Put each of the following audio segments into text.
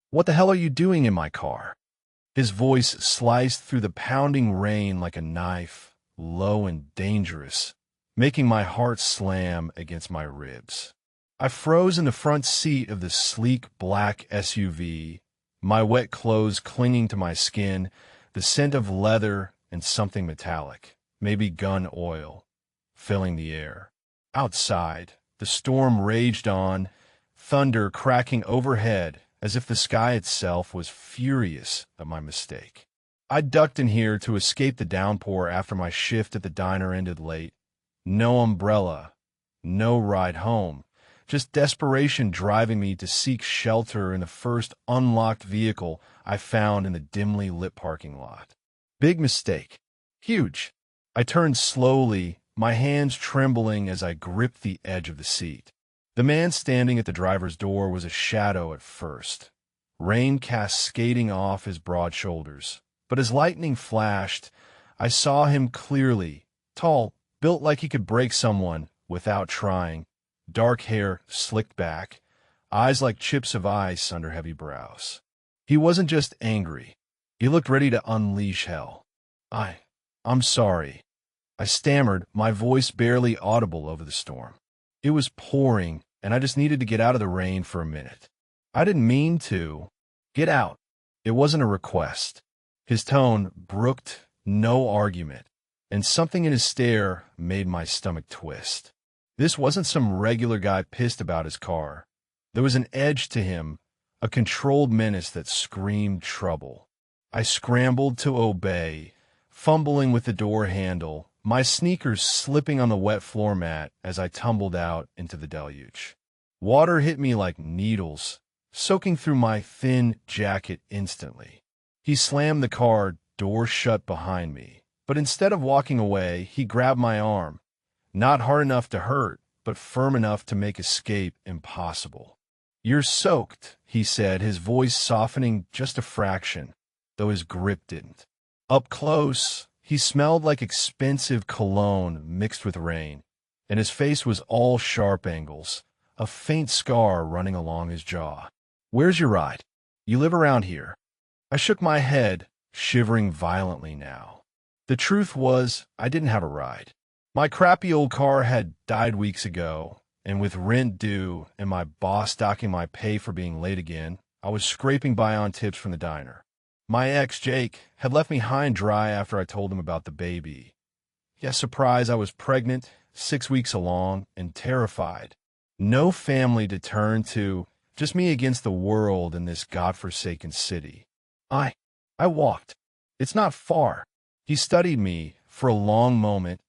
What the hell are you doing in my car? His voice sliced through the pounding rain like a knife, low and dangerous, making my heart slam against my ribs. I froze in the front seat of the sleek black SUV, my wet clothes clinging to my skin, the scent of leather and something metallic, maybe gun oil, filling the air. Outside, the storm raged on, thunder cracking overhead as if the sky itself was furious at my mistake. I ducked in here to escape the downpour after my shift at the diner ended late. No umbrella, no ride home, just desperation driving me to seek shelter in the first unlocked vehicle I found in the dimly lit parking lot. Big mistake. Huge. I turned slowly, my hands trembling as I gripped the edge of the seat. The man standing at the driver's door was a shadow at first, rain cascading off his broad shoulders. But as lightning flashed, I saw him clearly, tall, built like he could break someone without trying, dark hair slicked back, eyes like chips of ice under heavy brows. He wasn't just angry. He looked ready to unleash hell. I'm sorry. I stammered, my voice barely audible over the storm. It was pouring, and I just needed to get out of the rain for a minute. I didn't mean to. Get out. It wasn't a request. His tone brooked no argument, and something in his stare made my stomach twist. This wasn't some regular guy pissed about his car. There was an edge to him, a controlled menace that screamed trouble. I scrambled to obey, fumbling with the door handle, my sneakers slipping on the wet floor mat as I tumbled out into the deluge. Water hit me like needles, soaking through my thin jacket instantly. He slammed the car door shut behind me, but instead of walking away, he grabbed my arm, not hard enough to hurt, but firm enough to make escape impossible. "You're soaked," he said, his voice softening just a fraction, though his grip didn't. Up close, he smelled like expensive cologne mixed with rain, and his face was all sharp angles, a faint scar running along his jaw. "Where's your ride? You live around here?" I shook my head, shivering violently now. The truth was, I didn't have a ride. My crappy old car had died weeks ago, and with rent due and my boss docking my pay for being late again, I was scraping by on tips from the diner. My ex, Jake, had left me high and dry after I told him about the baby. Yes, surprise, I was pregnant, 6 weeks along, and terrified. No family to turn to, just me against the world in this godforsaken city. I walked. It's not far. He studied me for a long moment,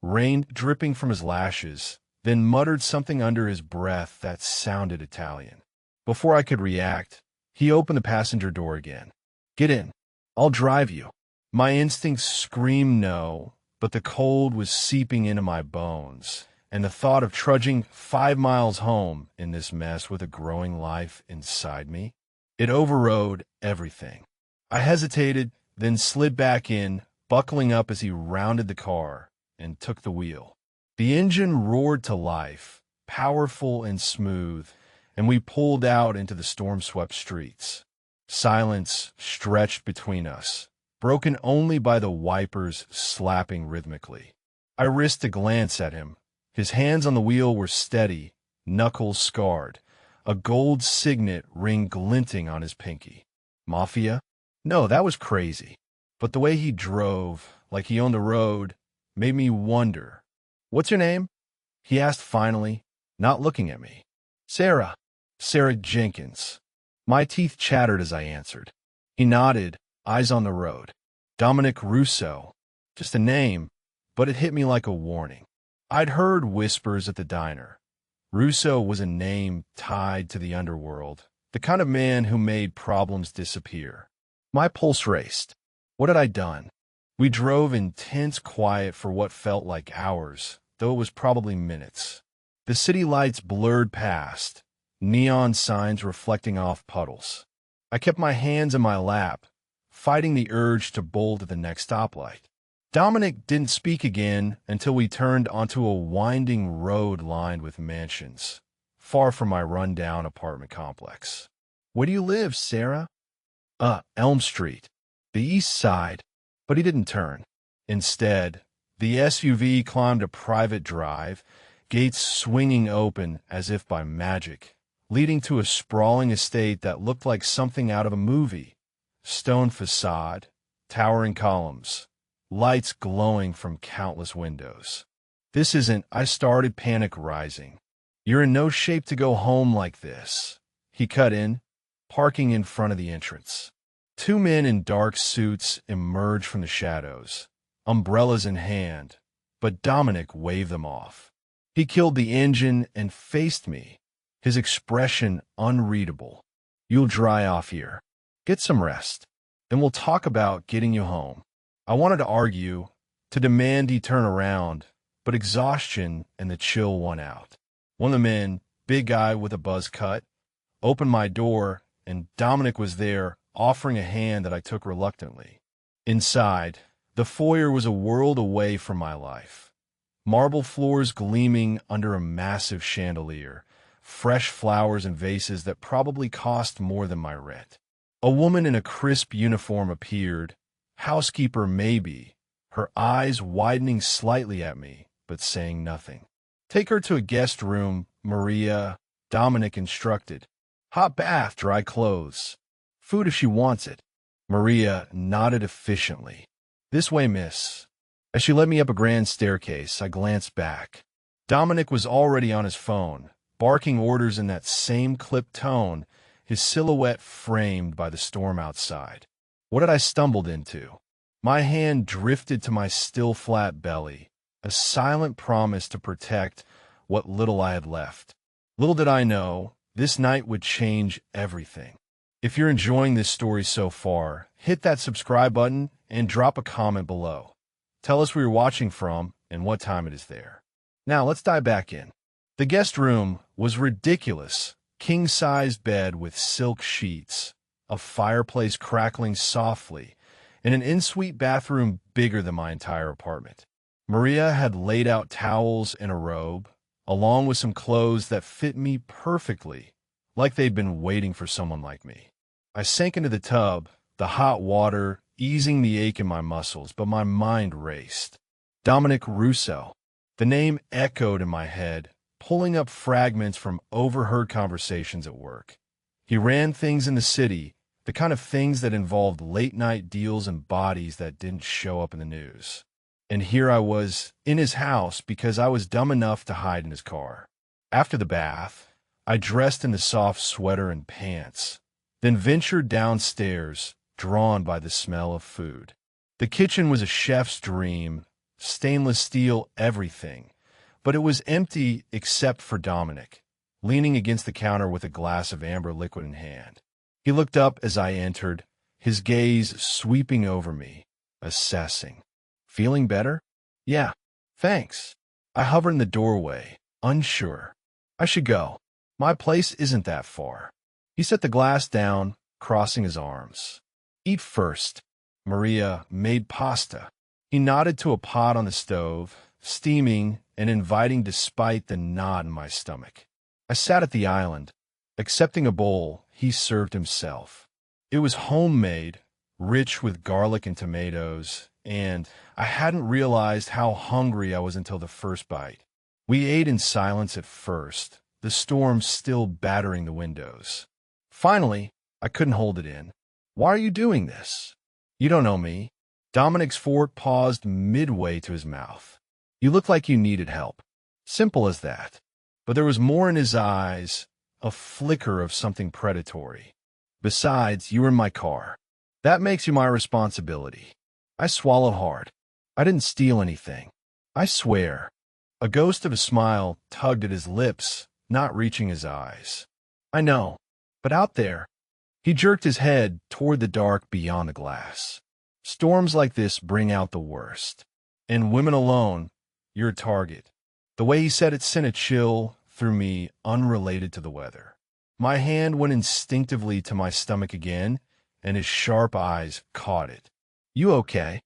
rain dripping from his lashes, then muttered something under his breath that sounded Italian. Before I could react, he opened the passenger door again. "Get in. I'll drive you." My instincts screamed no, but the cold was seeping into my bones, and the thought of trudging 5 miles home in this mess with a growing life inside me, it overrode everything. I hesitated, then slid back in, buckling up as he rounded the car and took the wheel. The engine roared to life, powerful and smooth, and we pulled out into the storm-swept streets. Silence stretched between us, broken only by the wipers slapping rhythmically. I risked a glance at him. His hands on the wheel were steady, knuckles scarred, a gold signet ring glinting on his pinky. Mafia? No, that was crazy. But the way he drove, like he owned the road, made me wonder. "What's your name?" he asked finally, not looking at me. "Sarah. Sarah Jenkins." My teeth chattered as I answered. He nodded, eyes on the road. Dominic Russo. Just a name, but it hit me like a warning. I'd heard whispers at the diner. Russo was a name tied to the underworld, the kind of man who made problems disappear. My pulse raced. What had I done? We drove in tense quiet for what felt like hours, though it was probably minutes. The city lights blurred past, neon signs reflecting off puddles. I kept my hands in my lap, fighting the urge to bolt at the next stoplight. Dominic didn't speak again until we turned onto a winding road lined with mansions, far from my run-down apartment complex. Where do you live, Sarah? Elm Street. The east side. But he didn't turn. Instead, the SUV climbed a private drive, gates swinging open as if by magic, leading to a sprawling estate that looked like something out of a movie. Stone facade, towering columns, lights glowing from countless windows. This isn't, I started panic rising. You're in no shape to go home like this. He cut in, parking in front of the entrance. Two men in dark suits emerged from the shadows, umbrellas in hand, but Dominic waved them off. He killed the engine and faced me, his expression unreadable. You'll dry off here. Get some rest. Then we'll talk about getting you home. I wanted to argue, to demand he turn around, but exhaustion and the chill won out. One of the men, big guy with a buzz cut, opened my door, and Dominic was there, offering a hand that I took reluctantly. Inside, the foyer was a world away from my life. Marble floors gleaming under a massive chandelier, fresh flowers and vases that probably cost more than my rent. A woman in a crisp uniform appeared, housekeeper maybe, her eyes widening slightly at me, but saying nothing. Take her to a guest room, Maria, Dominic instructed. Hot bath, dry clothes. Food if she wants it. Maria nodded efficiently. This way, miss. As she led me up a grand staircase, I glanced back. Dominic was already on his phone, barking orders in that same clipped tone, his silhouette framed by the storm outside. What had I stumbled into? My hand drifted to my still flat belly, a silent promise to protect what little I had left. Little did I know, this night would change everything. If you're enjoying this story so far, hit that subscribe button and drop a comment below. Tell us where you're watching from and what time it is there. Now let's dive back in. The guest room was ridiculous. King-sized bed with silk sheets, a fireplace crackling softly, and an en-suite bathroom bigger than my entire apartment. Maria had laid out towels and a robe, along with some clothes that fit me perfectly, like they'd been waiting for someone like me. I sank into the tub, the hot water easing the ache in my muscles, but my mind raced. Dominic Russo. The name echoed in my head, pulling up fragments from overheard conversations at work. He ran things in the city, the kind of things that involved late-night deals and bodies that didn't show up in the news. And here I was, in his house, because I was dumb enough to hide in his car. After the bath, I dressed in the soft sweater and pants, then ventured downstairs, drawn by the smell of food. The kitchen was a chef's dream, stainless steel everything, but it was empty except for Dominic, leaning against the counter with a glass of amber liquid in hand. He looked up as I entered, his gaze sweeping over me, assessing. Feeling better? Yeah, thanks. I hovered in the doorway, unsure. I should go. My place isn't that far. He set the glass down, crossing his arms. Eat first. Maria made pasta. He nodded to a pot on the stove, steaming and inviting despite the knot in my stomach. I sat at the island. Accepting a bowl, he served himself. It was homemade, rich with garlic and tomatoes, and I hadn't realized how hungry I was until the first bite. We ate in silence at first, the storm still battering the windows. Finally, I couldn't hold it in. Why are you doing this? You don't know me. Dominic's fork paused midway to his mouth. You look like you needed help. Simple as that. But there was more in his eyes, a flicker of something predatory. Besides, you were in my car. That makes you my responsibility. I swallowed hard. I didn't steal anything. I swear. A ghost of a smile tugged at his lips, not reaching his eyes. I know, but out there. He jerked his head toward the dark beyond the glass. Storms like this bring out the worst. And women alone, you're a target. The way he said it sent a chill through me unrelated to the weather. My hand went instinctively to my stomach again, and his sharp eyes caught it. You okay?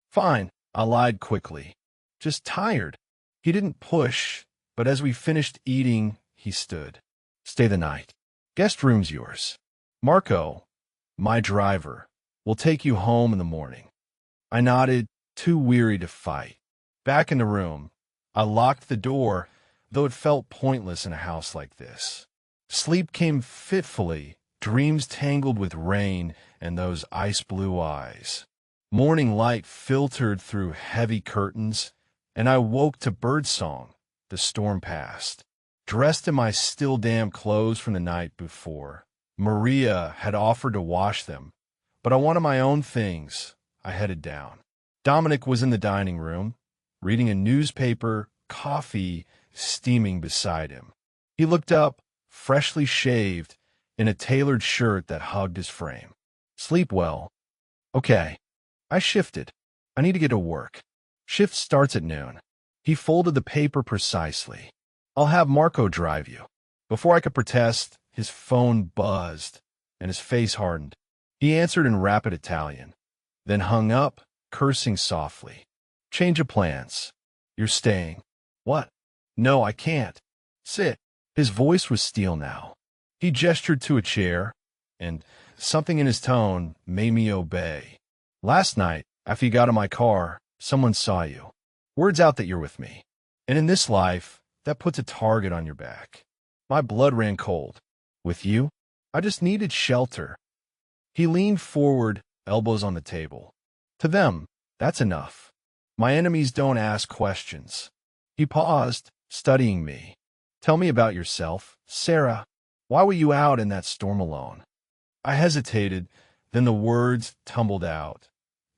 Fine, I lied quickly. Just tired. He didn't push, but as we finished eating, he stood. Stay the night. Guest room's yours. Marco, my driver, will take you home in the morning. I nodded, too weary to fight. Back in the room, I locked the door, though it felt pointless in a house like this. Sleep came fitfully, dreams tangled with rain and those ice-blue eyes. Morning light filtered through heavy curtains, and I woke to birdsong. The storm passed. Dressed in my still damp clothes from the night before, Maria had offered to wash them, but I wanted my own things. I headed down. Dominic was in the dining room, reading a newspaper, coffee steaming beside him. He looked up, freshly shaved, in a tailored shirt that hugged his frame. Sleep well. Okay. I shifted. I need to get to work. Shift starts at noon. He folded the paper precisely. I'll have Marco drive you. Before I could protest, his phone buzzed, and his face hardened. He answered in rapid Italian, then hung up, cursing softly. Change of plans. You're staying. What? No, I can't. Sit. His voice was steel now. He gestured to a chair, and something in his tone made me obey. Last night, after you got in my car, someone saw you. Word's out that you're with me. And in this life, that puts a target on your back. My blood ran cold. With you? I just needed shelter. He leaned forward, elbows on the table. To them, that's enough. My enemies don't ask questions. He paused, studying me. Tell me about yourself. Sarah, why were you out in that storm alone? I hesitated, then the words tumbled out.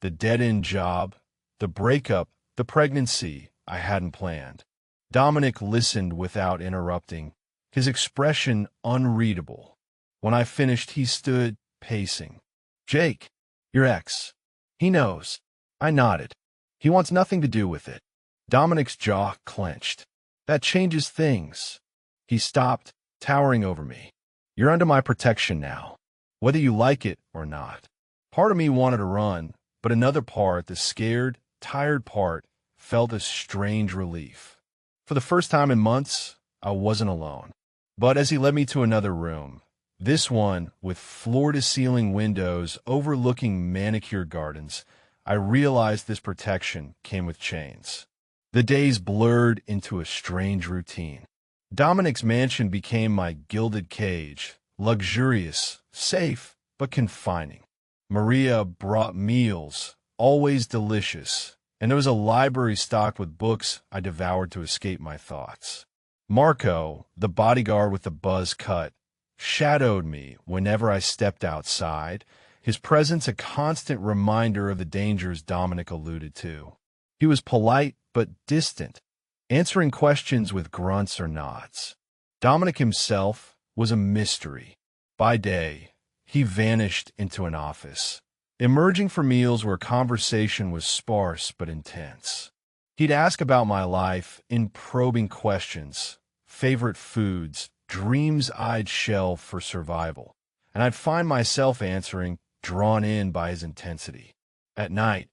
The dead-end job, the breakup, the pregnancy I hadn't planned. Dominic listened without interrupting, his expression unreadable. When I finished, he stood, pacing. Jake, your ex. He knows. I nodded. He wants nothing to do with it. Dominic's jaw clenched. That changes things. He stopped, towering over me. You're under my protection now, whether you like it or not. Part of me wanted to run, but another part, the scared, tired part, felt a strange relief. For the first time in months, I wasn't alone. But as he led me to another room, this one with floor-to-ceiling windows overlooking manicured gardens, I realized this protection came with chains. The days blurred into a strange routine. Dominic's mansion became my gilded cage, luxurious, safe, but confining. Maria brought meals, always delicious, and there was a library stocked with books I devoured to escape my thoughts. Marco, the bodyguard with the buzz cut, shadowed me whenever I stepped outside, his presence a constant reminder of the dangers Dominic alluded to. He was polite but distant, answering questions with grunts or nods. Dominic himself was a mystery. By day, he vanished into an office, emerging for meals where conversation was sparse but intense. He'd ask about my life in probing questions, favorite foods, dreams I'd shelve for survival, and I'd find myself answering, drawn in by his intensity. At night,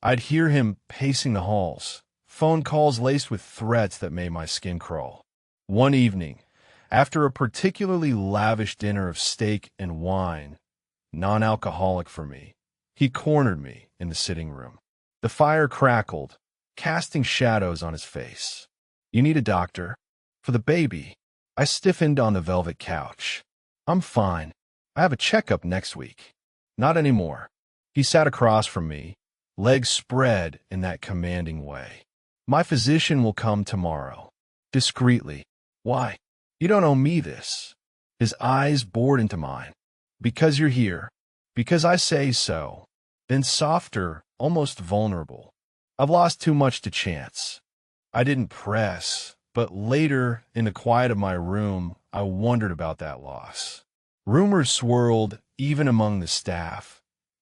I'd hear him pacing the halls, phone calls laced with threats that made my skin crawl. One evening, after a particularly lavish dinner of steak and wine, non-alcoholic for me, he cornered me in the sitting room. The fire crackled, casting shadows on his face. You need a doctor? For the baby. I stiffened on the velvet couch. I'm fine. I have a checkup next week. Not anymore. He sat across from me, legs spread in that commanding way. My physician will come tomorrow. Discreetly. Why? You don't owe me this. His eyes bored into mine. Because you're here. Because I say so. Then softer, almost vulnerable. I've lost too much to chance. I didn't press, but later, in the quiet of my room, I wondered about that loss. Rumors swirled even among the staff.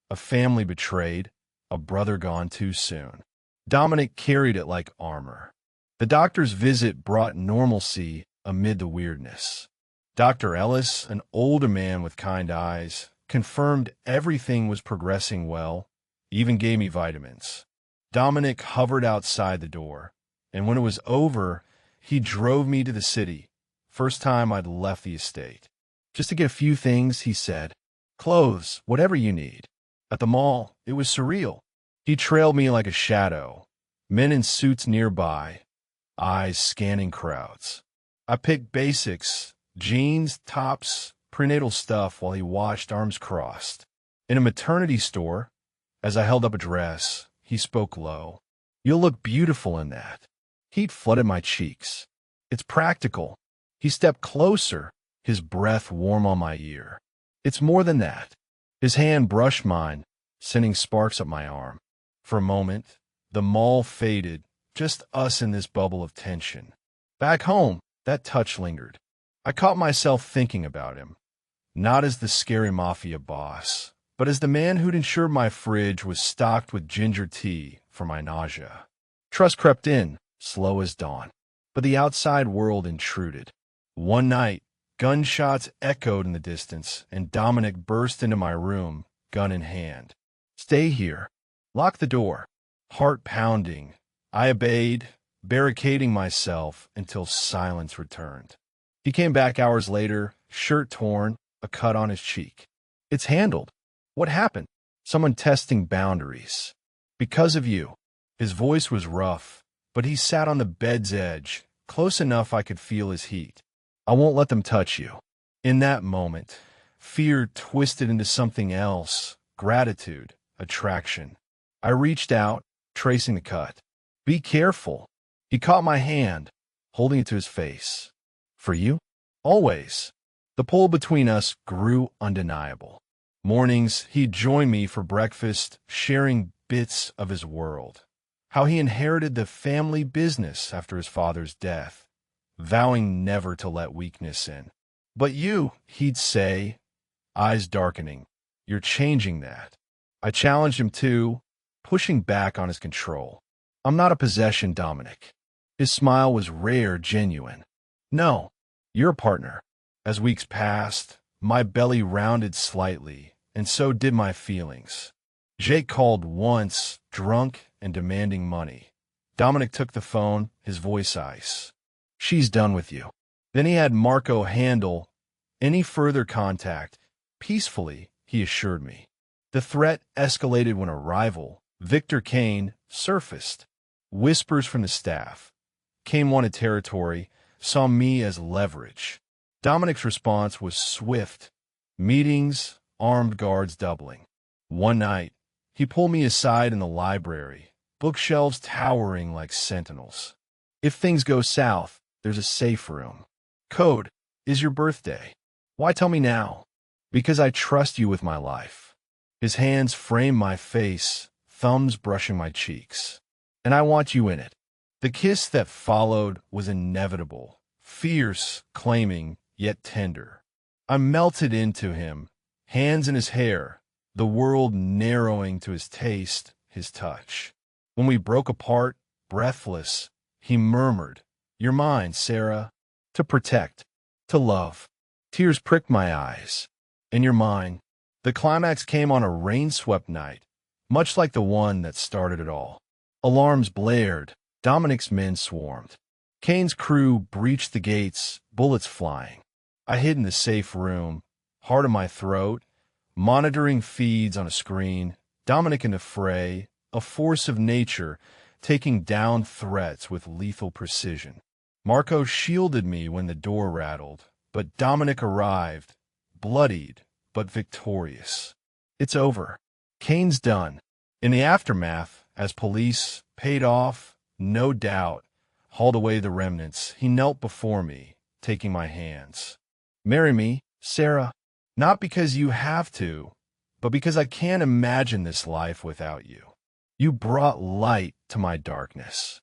A family betrayed, a brother gone too soon. Dominic carried it like armor. The doctor's visit brought normalcy amid the weirdness. Dr. Ellis, an older man with kind eyes, confirmed everything was progressing well, even gave me vitamins. Dominic hovered outside the door, and when it was over, he drove me to the city. First time I'd left the estate. Just to get a few things, he said. clothes, whatever you need. At the mall, it was surreal. He trailed me like a shadow, men in suits nearby, eyes scanning crowds. I picked basics, jeans, tops, prenatal stuff while he watched, arms crossed. In a maternity store, as I held up a dress, he spoke low. "You'll look beautiful in that." Heat flooded my cheeks. "It's practical." He stepped closer, his breath warm on my ear. "It's more than that." His hand brushed mine, sending sparks up my arm. For a moment, the mall faded, just us in this bubble of tension. Back home, that touch lingered. I caught myself thinking about him, not as the scary mafia boss, but as the man who'd ensured my fridge was stocked with ginger tea for my nausea. Trust crept in, slow as dawn, but the outside world intruded. One night, gunshots echoed in the distance, and Dominic burst into my room, gun in hand. "Stay here. Lock the door." Heart pounding, I obeyed, barricading myself until silence returned. He came back hours later, shirt torn, a cut on his cheek. "It's handled." "What happened?" "Someone testing boundaries." "Because of you." His voice was rough, but he sat on the bed's edge, close enough I could feel his heat. "I won't let them touch you." In that moment, fear twisted into something else, gratitude, attraction. I reached out, tracing the cut. "Be careful." He caught my hand, holding it to his face. "For you?" "Always." The pull between us grew undeniable. Mornings, he'd join me for breakfast, sharing bits of his world. How he inherited the family business after his father's death, vowing never to let weakness in. "But you," he'd say, eyes darkening, "you're changing that." I challenged him too, pushing back on his control. "I'm not a possession, Dominic." His smile was rare, genuine. "No, you're a partner." As weeks passed, my belly rounded slightly, and so did my feelings. Jake called once, drunk and demanding money. Dominic took the phone, his voice ice. "She's done with you." Then he had Marco handle any further contact. Peacefully, he assured me. The threat escalated when a rival, Victor Kane, surfaced. Whispers from the staff. Kane wanted territory, saw me as leverage. Dominic's response was swift. Meetings, armed guards doubling. One night, he pulled me aside in the library, bookshelves towering like sentinels. "If things go south, there's a safe room. Code is your birthday. Why tell me now?" "Because I trust you with my life." His hands framed my face, thumbs brushing my cheeks. "And I want you in it." The kiss that followed was inevitable, fierce, claiming, yet tender. I melted into him, hands in his hair, the world narrowing to his taste, his touch. When we broke apart, breathless, he murmured, "You're mine, Sarah." To protect, to love. Tears pricked my eyes. "And you're mine." The climax came on a rain-swept night, much like the one that started it all. Alarms blared. Dominic's men swarmed. Kane's crew breached the gates, bullets flying. I hid in the safe room, heart in my throat, monitoring feeds on a screen. Dominic in the fray, a force of nature, taking down threats with lethal precision. Marco shielded me when the door rattled, but Dominic arrived, bloodied but victorious. "It's over. Kane's done." In the aftermath, as police paid off, no doubt, hauled away the remnants, he knelt before me, taking my hands. "Marry me, Sarah, not because you have to, but because I can't imagine this life without you. You brought light to my darkness."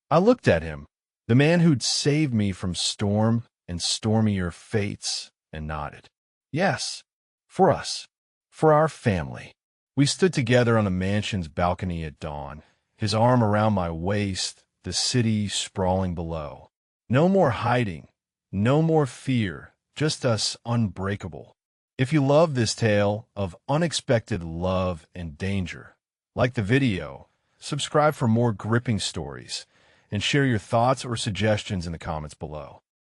I looked at him, the man who'd saved me from storm and stormier fates, and nodded. "Yes, for us, for our family." We stood together on the mansion's balcony at dawn, his arm around my waist, the city sprawling below. No more hiding, no more fear, just us unbreakable. If you love this tale of unexpected love and danger, like the video, subscribe for more gripping stories, and share your thoughts or suggestions in the comments below.